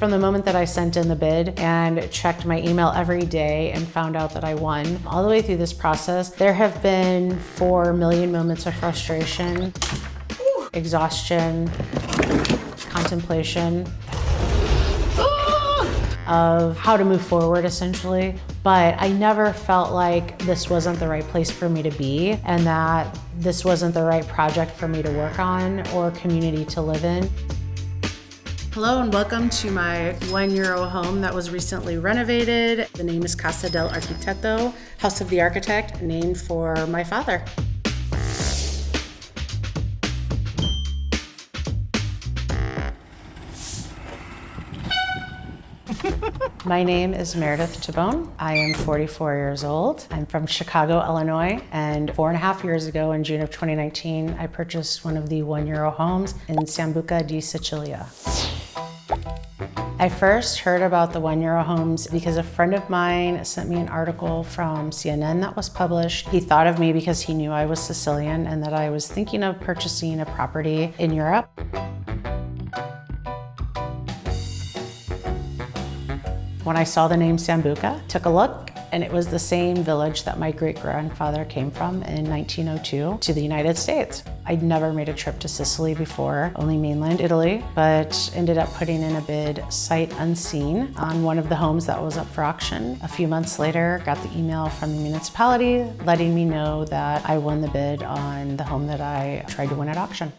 From the moment that I sent in the bid and checked my email every day and found out that I won, all the way through this process, there have been 4 million moments of frustration, exhaustion, contemplation of how to move forward, essentially. But I never felt like this wasn't the right place for me to be and that this wasn't the right project for me to work on or community to live in. Hello and welcome to my €1 home that was recently renovated. The name is Casa del Arquitecto, House of the Architect, named for my father. My name is Meredith Tabbone. I am 44 years old. I'm from Chicago, Illinois, and 4.5 years ago, in June of 2019, I purchased one of the €1 homes in Sambuca di Sicilia. I first heard about the €1 homes because a friend of mine sent me an article from CNN that was published. He thought of me because he knew I was Sicilian and that I was thinking of purchasing a property in Europe. When I saw the name Sambuca, took a look, and it was the same village that my great-grandfather came from in 1902 to the United States. I'd never made a trip to Sicily before, only mainland Italy, but ended up putting in a bid sight unseen on one of the homes that was up for auction. A few months later, got the email from the municipality letting me know that I won the bid on the home that I tried to win at auction.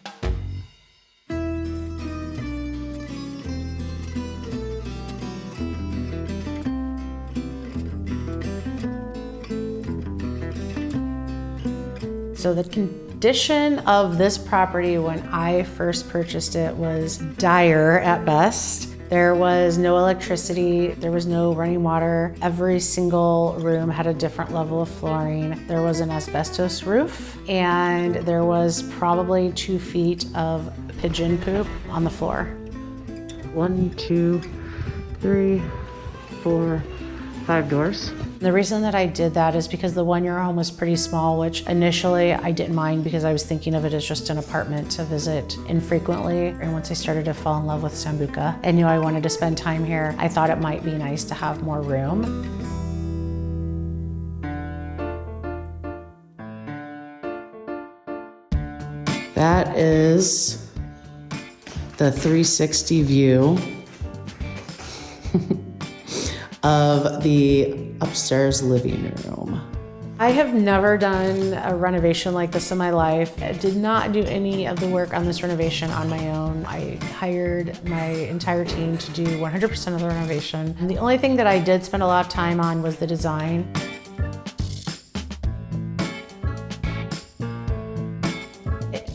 So the condition of this property when I first purchased it was dire at best. There was no electricity, there was no running water. Every single room had a different level of flooring. There was an asbestos roof, and there was probably 2 feet of pigeon poop on the floor. 1, 2, 3, 4, 5 doors. The reason that I did that is because the €1 home was pretty small, which initially I didn't mind because I was thinking of it as just an apartment to visit infrequently. And once I started to fall in love with Sambuca and knew I wanted to spend time here, I thought it might be nice to have more room. That is the 360 view of the upstairs living room. I have never done a renovation like this in my life. I did not do any of the work on this renovation on my own. I hired my entire team to do 100% of the renovation. And the only thing that I did spend a lot of time on was the design.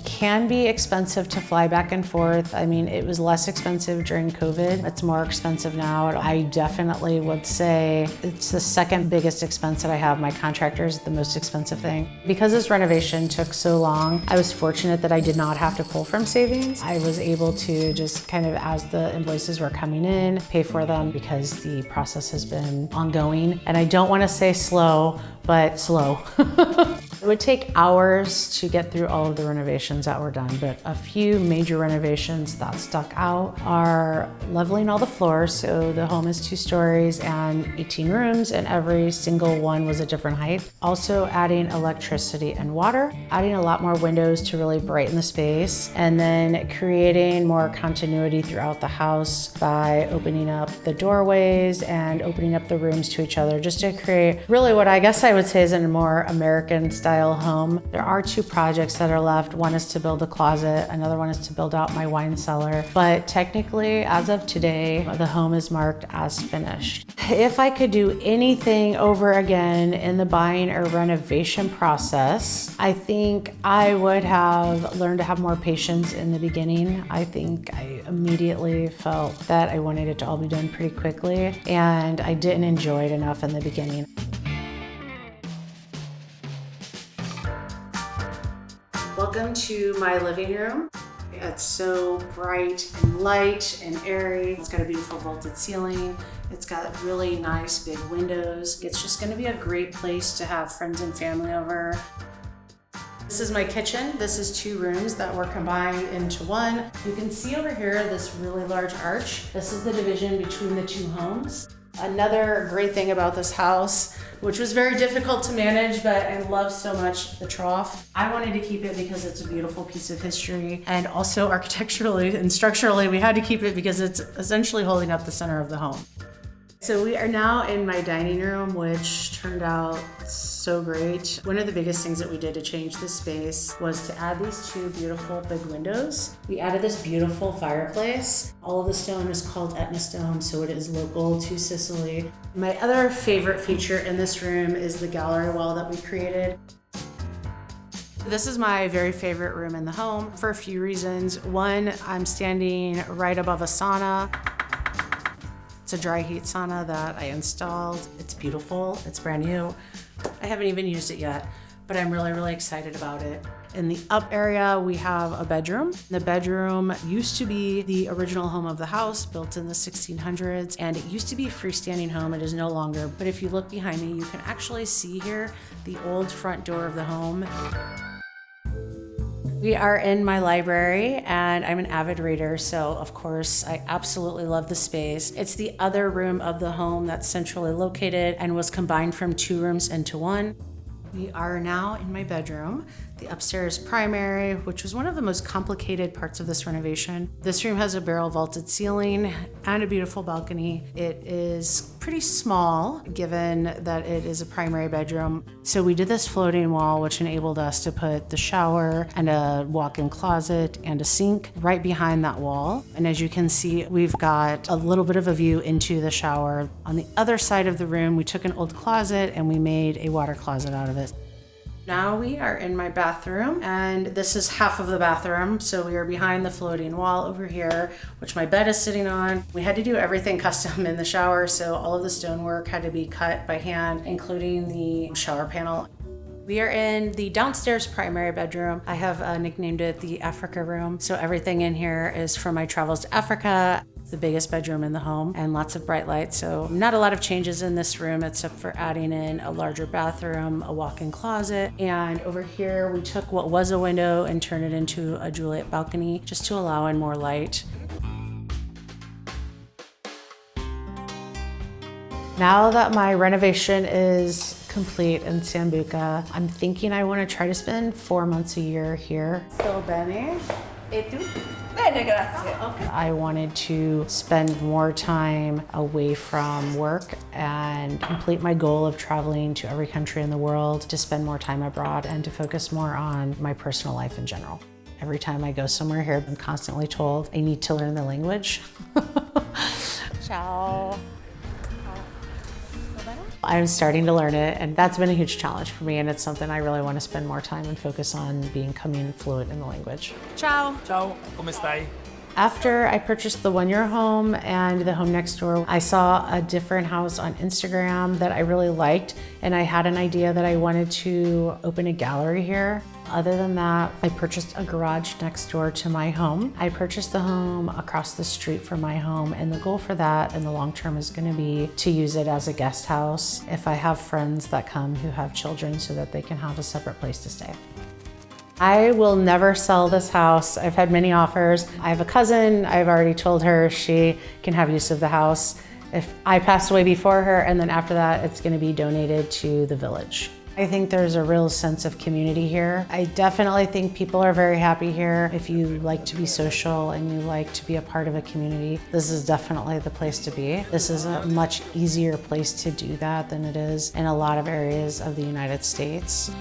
Can be expensive to fly back and forth. I mean, it was less expensive during COVID. It's more expensive now. I definitely would say it's the second biggest expense that I have. My contractor is the most expensive thing. Because this renovation took so long, I was fortunate that I did not have to pull from savings. I was able to just kind of, as the invoices were coming in, pay for them because the process has been ongoing. And I don't want to say slow, but slow. It would take hours to get through all of the renovations that were done, but a few major renovations that stuck out are leveling all the floors. So the home is 2 stories and 18 rooms, and every single one was a different height. Also adding electricity and water, adding a lot more windows to really brighten the space, and then creating more continuity throughout the house by opening up the doorways and opening up the rooms to each other, just to create really what I guess I would say is a more American style home. There are 2 projects that are left. One is to build a closet, another one is to build out my wine cellar. But technically, as of today, the home is marked as finished. If I could do anything over again in the buying or renovation process, I think I would have learned to have more patience in the beginning. I think I immediately felt that I wanted it to all be done pretty quickly, and I didn't enjoy it enough in the beginning. Welcome to my living room. It's so bright and light and airy. It's got a beautiful vaulted ceiling. It's got really nice big windows. It's just gonna be a great place to have friends and family over. This is my kitchen. This is 2 rooms that were combined into one. You can see over here this really large arch. This is the division between the 2 homes. Another great thing about this house, which was very difficult to manage, but I love so much the trough. I wanted to keep it because it's a beautiful piece of history, and also architecturally and structurally, we had to keep it because it's essentially holding up the center of the home. So we are now in my dining room, which turned out so great. One of the biggest things that we did to change this space was to add these 2 beautiful big windows. We added this beautiful fireplace. All of the stone is called Etna stone, so it is local to Sicily. My other favorite feature in this room is the gallery wall that we created. This is my very favorite room in the home for a few reasons. One, I'm standing right above a sauna. It's a dry heat sauna that I installed. It's beautiful, it's brand new. I haven't even used it yet, but I'm really excited about it. In the up area, we have a bedroom. The bedroom used to be the original home of the house, built in the 1600s, and it used to be a freestanding home. It is no longer, but if you look behind me, you can actually see here the old front door of the home. We are in my library, and I'm an avid reader, so of course I absolutely love the space. It's the other room of the home that's centrally located and was combined from 2 rooms into 1. We are now in my bedroom, the upstairs primary, which was one of the most complicated parts of this renovation. This room has a barrel vaulted ceiling and a beautiful balcony. It is pretty small given that it is a primary bedroom. So we did this floating wall, which enabled us to put the shower and a walk-in closet and a sink right behind that wall. And as you can see, we've got a little bit of a view into the shower. On the other side of the room, we took an old closet and we made a water closet out of it. Now we are in my bathroom, and this is half of the bathroom. So we are behind the floating wall over here, which my bed is sitting on. We had to do everything custom in the shower, so all of the stonework had to be cut by hand, including the shower panel. We are in the downstairs primary bedroom. I have nicknamed it the Africa room. So everything in here is from my travels to Africa. The biggest bedroom in the home and lots of bright lights. So not a lot of changes in this room except for adding in a larger bathroom, a walk-in closet. And over here, we took what was a window and turned it into a Juliet balcony just to allow in more light. Now that my renovation is complete in Sambuca, I'm thinking I want to try to spend 4 months a year here. So bene. E tu? Bene, grazie. Okay. I wanted to spend more time away from work and complete my goal of traveling to every country in the world, to spend more time abroad and to focus more on my personal life in general. Every time I go somewhere here, I'm constantly told I need to learn the language. Ciao. I'm starting to learn it, and that's been a huge challenge for me, and it's something I really want to spend more time and focus on becoming fluent in the language. Ciao. Ciao, come stai? After I purchased the one-year home and the home next door, I saw a different house on Instagram that I really liked, and I had an idea that I wanted to open a gallery here. Other than that, I purchased a garage next door to my home. I purchased the home across the street from my home, and the goal for that in the long term is going to be to use it as a guest house if I have friends that come who have children, so that they can have a separate place to stay. I will never sell this house. I've had many offers. I have a cousin. I've already told her she can have use of the house if I pass away before her, and then after that, it's going to be donated to the village. I think there's a real sense of community here. I definitely think people are very happy here. If you like to be social and you like to be a part of a community, this is definitely the place to be. This is a much easier place to do that than it is in a lot of areas of the United States.